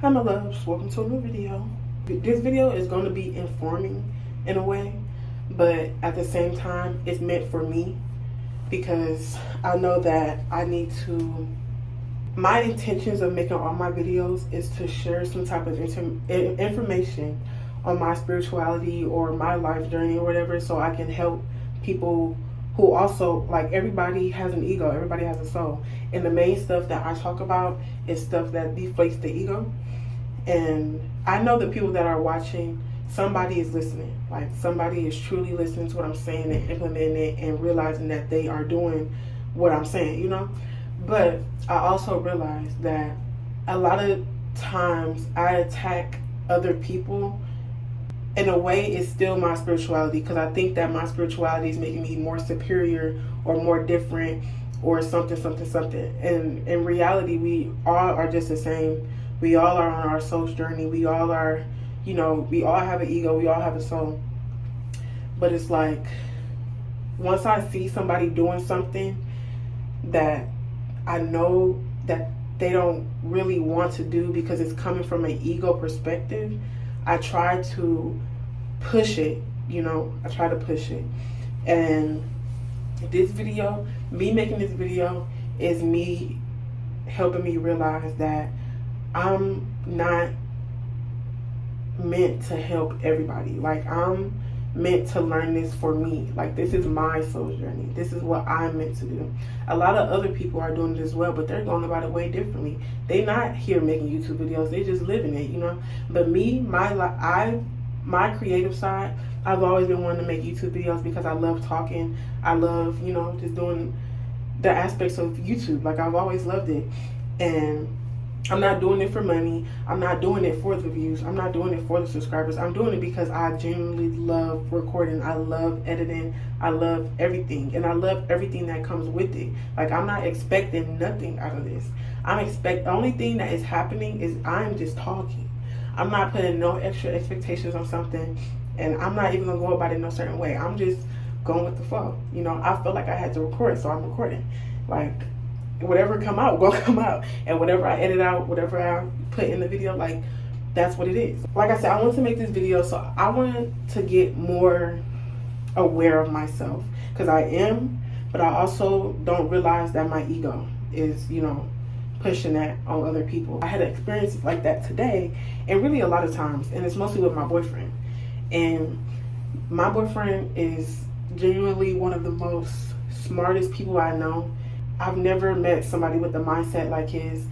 Hi my loves, welcome to a new video. This video is going to be informing in a way, but at the same time it's meant for me because I know that I need to, my intentions of making all my videos is to share some type of information on my spirituality or my life journey or whatever, so I can help people who also, like, everybody has an ego, everybody has a soul, and the main stuff that I talk about is stuff that deflates the ego. And I know the people that are watching, somebody is listening. Like, somebody is truly listening to what I'm saying and implementing it and realizing that they are doing what I'm saying, you know? But I also realize that a lot of times I attack other people. In a way, it's still my spirituality, because I think that my spirituality is making me more superior or more different or something. And in reality, we all are just the same. We all are on our soul's journey. We all are, you know, we all have an ego. We all have a soul. But it's like, once I see somebody doing something that I know that they don't really want to do because it's coming from an ego perspective, I try to push it, you know, I try to push it. And this video, me making this video, is me helping me realize that I'm not meant to help everybody. Like, I'm meant to learn this for me. Like, this is my soul journey. This is what I'm meant to do. A lot of other people are doing it as well, but they're going about it way differently. They're not here making YouTube videos. They're just living it, you know. But me, my creative side, I've always been wanting to make YouTube videos because I love talking. I love, you know, just doing the aspects of YouTube. Like, I've always loved it. And I'm not doing it for money. I'm not doing it for the views. I'm not doing it for the subscribers. I'm doing it because I genuinely love recording. I love editing. I love everything. And I love everything that comes with it. Like, I'm not expecting nothing out of this. The only thing that is happening is I'm just talking. I'm not putting no extra expectations on something. And I'm not even going to go about it no certain way. I'm just going with the flow. You know, I feel like I had to record, so I'm recording. Like, whatever come out will come out, and whatever I edit out, whatever I put in the video, like, that's what it is. Like I said, I want to make this video so I wanted to get more aware of myself, because I am, but I also don't realize that my ego is, you know, pushing that on other people. I had experiences like that today, and really a lot of times, and it's mostly with my boyfriend. And my boyfriend is genuinely one of the most smartest people I know. I've never met somebody with a mindset like his,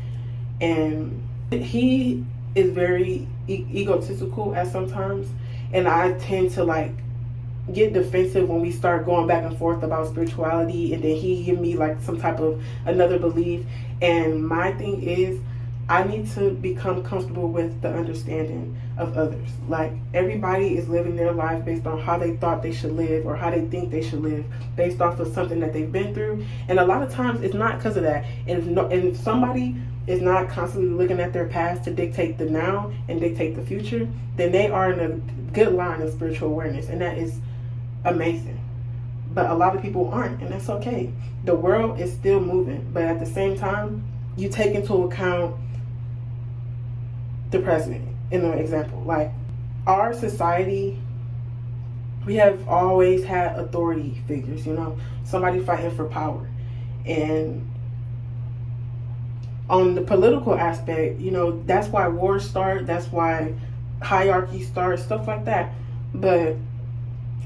and he is very egotistical at sometimes, and I tend to, like, get defensive when we start going back and forth about spirituality, and then he give me like some type of another belief. And my thing is, I need to become comfortable with the understanding of others. Like, everybody is living their life based on how they thought they should live, or how they think they should live, based off of something that they've been through. And a lot of times it's not because of that. And if somebody is not constantly looking at their past to dictate the now and dictate the future, then they are in a good line of spiritual awareness, and that is amazing. But a lot of people aren't, and that's okay. The world is still moving, but at the same time, you take into account the president in the example. Like, our society, we have always had authority figures, you know, somebody fighting for power. And on the political aspect, you know, that's why wars start, that's why hierarchy starts, stuff like that. But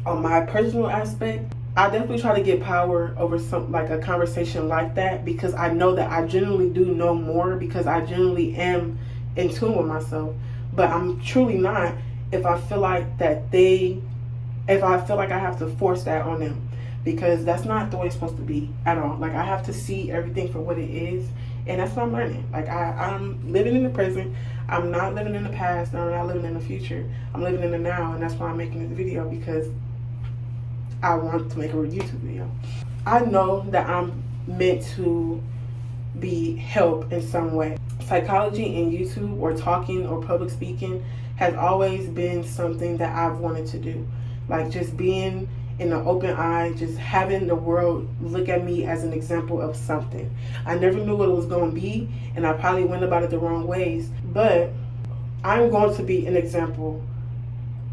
on my personal aspect, I definitely try to get power over some, like, a conversation like that, because I know that I genuinely do know more, because I genuinely am in tune with myself. But I'm truly not if I feel like if I feel like I have to force that on them, because that's not the way it's supposed to be at all. Like, I have to see everything for what it is, and that's what I'm learning. Like, I'm living in the present. I'm not living in the past, and I'm not living in the future. I'm living in the now, and that's why I'm making this video, because I want to make a YouTube video. I know that I'm meant to be help in some way. Psychology and YouTube, or talking, or public speaking, has always been something that I've wanted to do. Like, just being in an open eye, just having the world look at me as an example of something. I never knew what it was going to be, and I probably went about it the wrong ways, but I'm going to be an example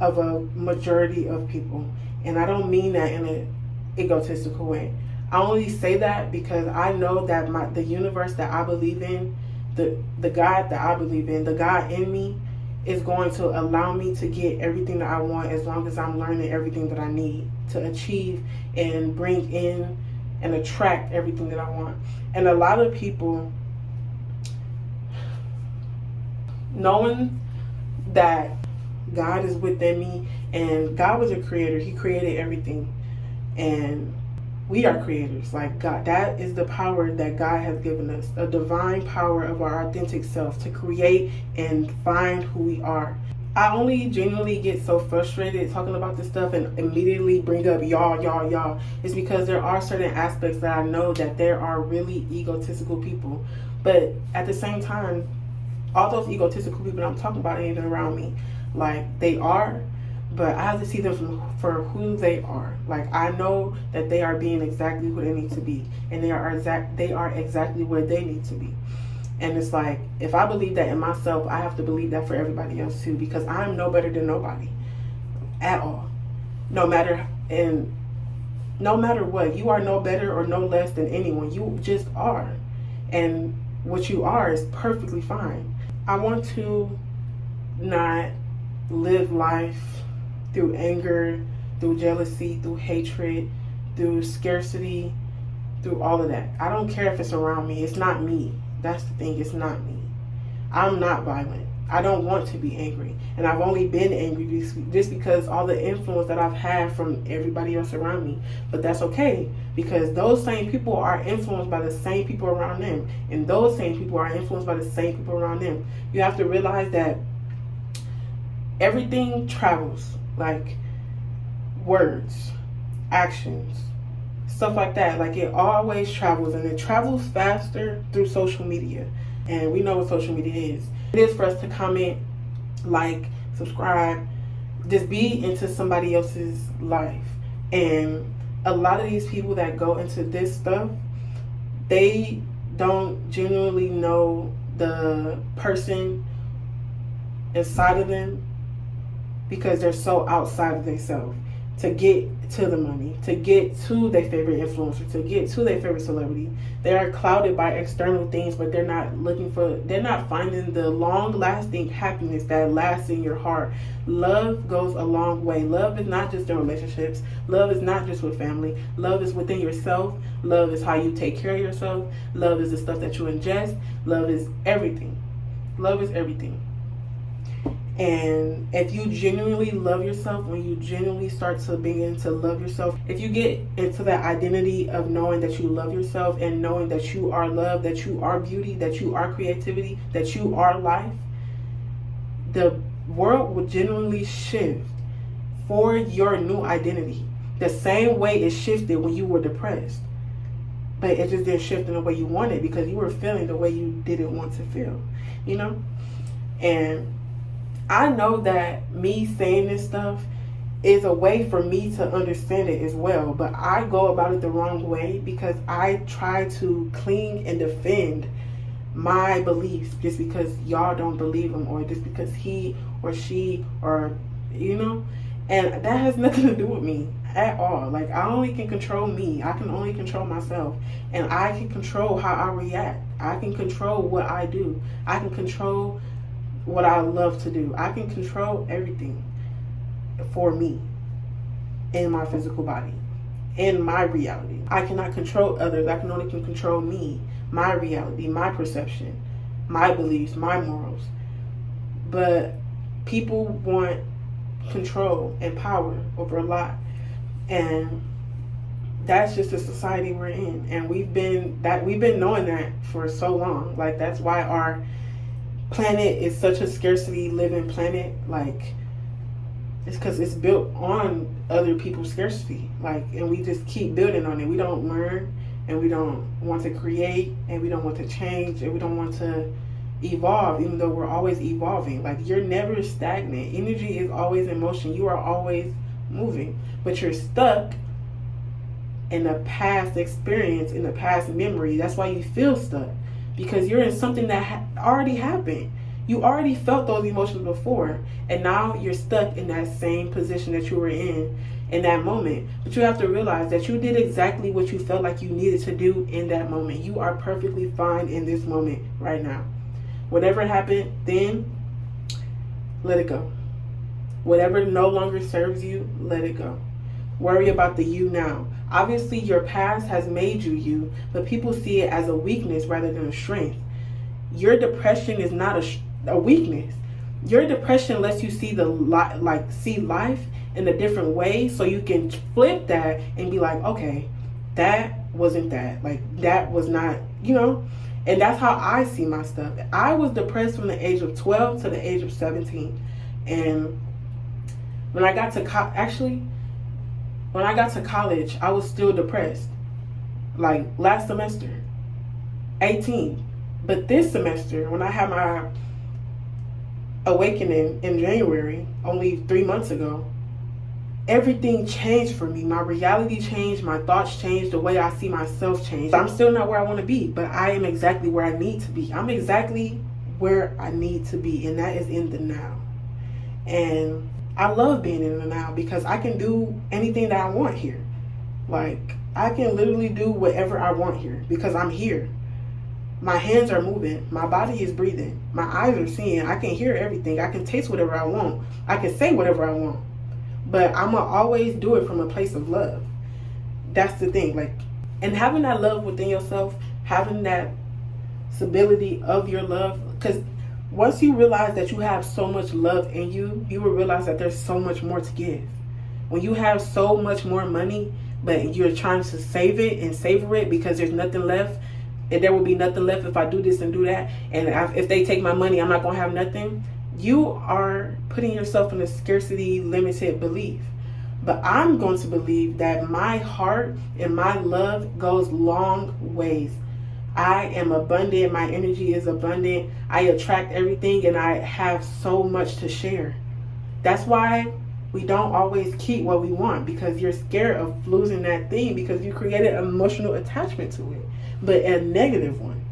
of a majority of people. And I don't mean that in an egotistical way. I only say that because I know that the universe that I believe in, the God that I believe in, the God in me, is going to allow me to get everything that I want as long as I'm learning everything that I need to achieve and bring in and attract everything that I want. And a lot of people, knowing that God is within me, and God was a creator, He created everything, and we are creators. Like God, that is the power that God has given us, a divine power of our authentic self to create and find who we are. I only genuinely get so frustrated talking about this stuff and immediately bring up y'all. It's because there are certain aspects that I know that there are really egotistical people. But at the same time, all those egotistical people I'm talking about ain't even around me. Like, they are, but I have to see them for who they are. Like, I know that they are being exactly who they need to be, and they are exactly where they need to be. And it's like, if I believe that in myself, I have to believe that for everybody else too, because I'm no better than nobody at all. No matter what, you are no better or no less than anyone. You just are, and what you are is perfectly fine. I want to not live life through anger, through jealousy, through hatred, through scarcity, through all of that. I don't care if it's around me. It's not me. That's the thing. It's not me. I'm not violent. I don't want to be angry. And I've only been angry just because all the influence that I've had from everybody else around me. But that's okay, because those same people are influenced by the same people around them. And those same people are influenced by the same people around them. You have to realize that everything travels, like words, actions, stuff like that. Like, it always travels, and it travels faster through social media. And we know what social media is. It is for us to comment, like, subscribe, just be into somebody else's life. And a lot of these people that go into this stuff, they don't genuinely know the person inside of them, because they're so outside of themselves to get to the money, to get to their favorite influencer, to get to their favorite celebrity. They are clouded by external things, but they're not finding the long-lasting happiness that lasts in your heart. Love goes a long way. Love is not just in relationships. Love is not just with family. Love is within yourself. Love is how you take care of yourself. Love is the stuff that you ingest. Love is everything. Love is everything. And if you genuinely love yourself, when you genuinely start to begin to love yourself, if you get into that identity of knowing that you love yourself and knowing that you are love, that you are beauty, that you are creativity, that you are life, the world will genuinely shift for your new identity. The same way it shifted when you were depressed. But it just didn't shift in the way you wanted, because you were feeling the way you didn't want to feel, you know? And I know that me saying this stuff is a way for me to understand it as well, but I go about it the wrong way, because I try to cling and defend my beliefs just because y'all don't believe them, or just because he or she, or, you know, and that has nothing to do with me at all. Like, I only can control me. I can only control myself, and I can control how I react. I can control what I do. I can control what I love to do. I can control everything for me in my physical body, in my reality. I cannot control others. I can only control me, my reality, my perception, my beliefs, my morals. But people want control and power over a lot, and that's just the society we're in. And we've been knowing that for so long. Like, that's why our planet is such a scarcity living planet. Like, it's because it's built on other people's scarcity. Like, and we just keep building on it. We don't learn, and we don't want to create, and we don't want to change, and we don't want to evolve, even though we're always evolving. Like, you're never stagnant. Energy is always in motion. You are always moving, but you're stuck in the past experience, in the past memory. That's why you feel stuck, because you're in something that already happened. You already felt those emotions before, and now you're stuck in that same position that you were in that moment. But you have to realize that you did exactly what you felt like you needed to do in that moment. You are perfectly fine in this moment right now. Whatever happened then, let it go. Whatever no longer serves you, let it go. Worry about the you now. Obviously, your past has made you you, but people see it as a weakness rather than a strength. Your depression is not a weakness. Your depression lets you see see life in a different way, so you can flip that and be like, okay, that wasn't that. Like, that was not, and that's how I see my stuff. I was depressed from the age of 12 to the age of 17. And when I got to college, I was still depressed. Like last semester, 18. But this semester, when I had my awakening in January, only 3 months ago, everything changed for me. My reality changed, my thoughts changed, the way I see myself changed. I'm still not where I want to be, but I am exactly where I need to be. I'm exactly where I need to be, and that is in the now. And I love being in the now because I can do anything that I want here. Like, I can literally do whatever I want here because I'm here. My hands are moving. My body is breathing. My eyes are seeing. I can hear everything. I can taste whatever I want. I can say whatever I want. But I'm going to always do it from a place of love. That's the thing. Like, and having that love within yourself, having that stability of your love, because once you realize that you have so much love in you, you will realize that there's so much more to give. When you have so much more money, but you're trying to save it and savor it because there's nothing left, and there will be nothing left if I do this and do that, and if they take my money, I'm not going to have nothing. You are putting yourself in a scarcity, limited belief. But I'm going to believe that my heart and my love goes long ways. I am abundant. My energy is abundant. I attract everything, and I have so much to share. That's why we don't always keep what we want, because you're scared of losing that thing because you created an emotional attachment to it, but a negative one.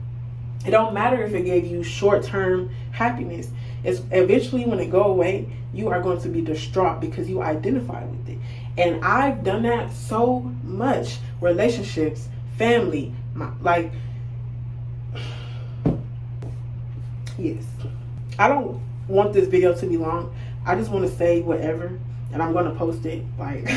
It don't matter if it gave you short-term happiness. It's eventually, when it go away, you are going to be distraught because you identify with it. And I've done that so much. Relationships, family, yes. I don't want this video to be long. I just want to say whatever, and I'm going to post it. Like,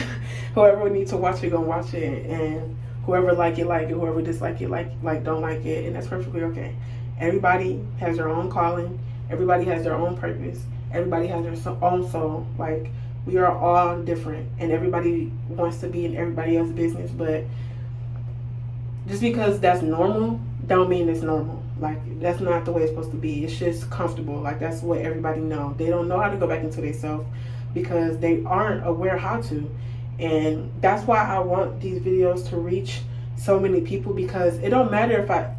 whoever needs to watch it, gonna watch it, and whoever like it, whoever dislike it, don't like it, and that's perfectly okay. Everybody has their own calling. Everybody has their own purpose. Everybody has their own soul. Like, we are all different, and everybody wants to be in everybody else's business, but just because that's normal don't mean it's normal. Like, that's not the way it's supposed to be. It's just comfortable. Like, that's what everybody know. They don't know how to go back into themselves because they aren't aware how to. And that's why I want these videos to reach so many people, because it don't matter if I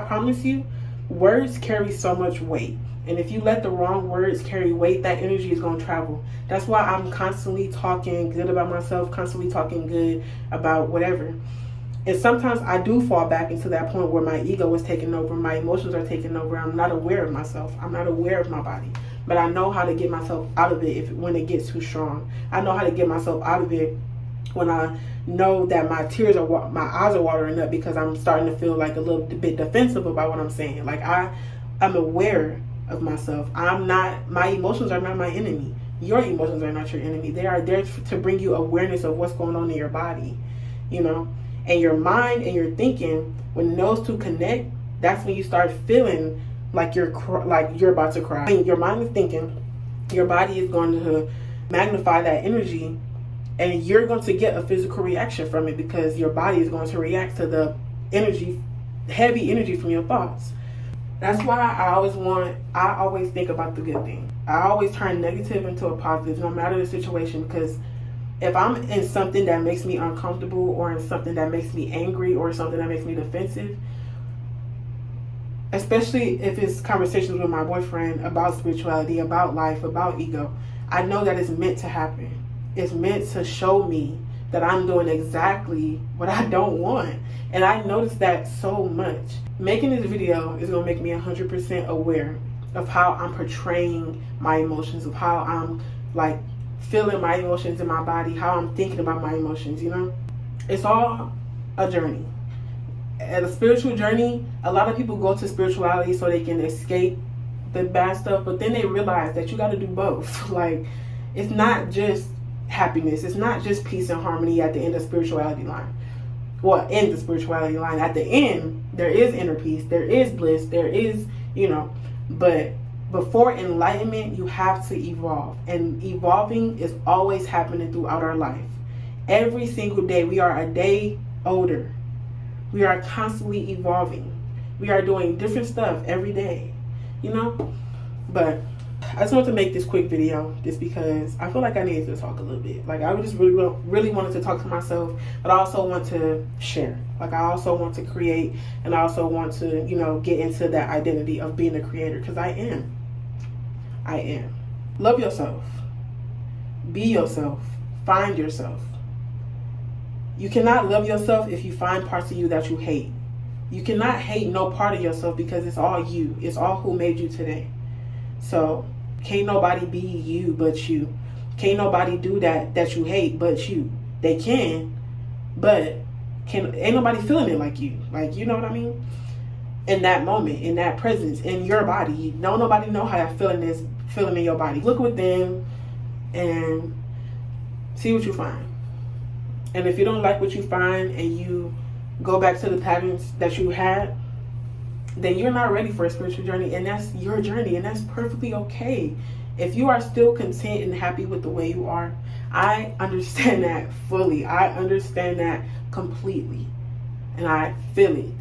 promise you, words carry so much weight. And if you let the wrong words carry weight, that energy is going to travel. That's why I'm constantly talking good about myself, constantly talking good about whatever. And sometimes I do fall back into that point where my ego is taking over, my emotions are taking over. I'm not aware of myself. I'm not aware of my body. But I know how to get myself out of it when it gets too strong. I know how to get myself out of it when I know that my eyes are watering up because I'm starting to feel like a little bit defensive about what I'm saying. Like, I'm aware of myself. My emotions are not my enemy. Your emotions are not your enemy. They are there to bring you awareness of what's going on in your body, and your mind and your thinking. When those two connect, that's when you start feeling like you're about to cry. When your mind is thinking, your body is going to magnify that energy, and you're going to get a physical reaction from it because your body is going to react to the heavy energy from your thoughts. That's why I always think about the good thing. I always turn negative into a positive, no matter the situation, because if I'm in something that makes me uncomfortable, or in something that makes me angry, or something that makes me defensive, especially if it's conversations with my boyfriend about spirituality, about life, about ego, I know that it's meant to happen. It's meant to show me that I'm doing exactly what I don't want. And I noticed that so much. Making this video is going to make me 100% aware of how I'm portraying my emotions, of how I'm like feeling my emotions in my body, how I'm thinking about my emotions, you know? It's all a journey. At a spiritual journey, a lot of people go to spirituality so they can escape the bad stuff, but then they realize that you got to do both. Like, it's not just happiness, it's not just peace and harmony at the end of spirituality line. Well, in the spirituality line, at the end, there is inner peace, there is bliss, there is, you know, but before enlightenment, you have to evolve. And evolving is always happening throughout our life. Every single day, we are a day older. We are constantly evolving. We are doing different stuff every day, you know? But I just wanted to make this quick video just because I feel like I needed to talk a little bit. Like, I just really wanted to talk to myself, but I also want to share. Like, I also want to create, and I also want to, you know, get into that identity of being a creator, because I am. Love yourself. Be yourself. Find yourself. You cannot love yourself if you find parts of you that you hate. You cannot hate no part of yourself because it's all you. It's all who made you today. So can't nobody be you but you. Can't nobody do that you hate but you. They can, but ain't nobody feeling it like you. Like, you know what I mean? In that moment, in that presence, in your body. Don't nobody know how that feeling is feeling in your body. Look within and see what you find. And if you don't like what you find and you go back to the patterns that you had, then you're not ready for a spiritual journey, and that's your journey, and that's perfectly okay. If you are still content and happy with the way you are, I understand that fully. I understand that completely, and I feel it.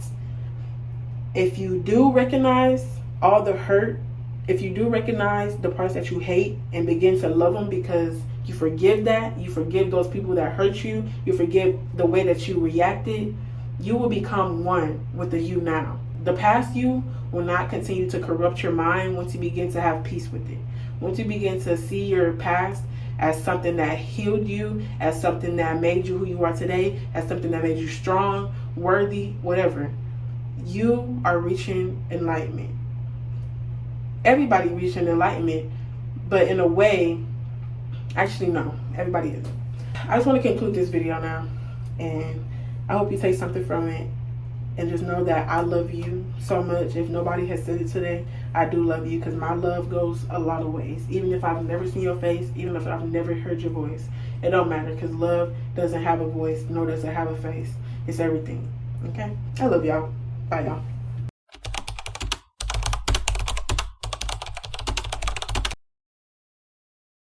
If you do recognize all the hurt, if you do recognize the parts that you hate and begin to love them because you forgive that, you forgive those people that hurt you, you forgive the way that you reacted, you will become one with the you now. The past you will not continue to corrupt your mind once you begin to have peace with it. Once you begin to see your past as something that healed you, as something that made you who you are today, as something that made you strong, worthy, whatever, you are reaching enlightenment. Everybody reaching enlightenment, but in a way, actually no, everybody isn't. I just want to conclude this video now, and I hope you take something from it. And just know that I love you so much. If nobody has said it today, I do love you, because my love goes a lot of ways. Even if I've never seen your face, even if I've never heard your voice, it don't matter, because love doesn't have a voice, nor does it have a face. It's everything. Okay? I love y'all. Bye, y'all.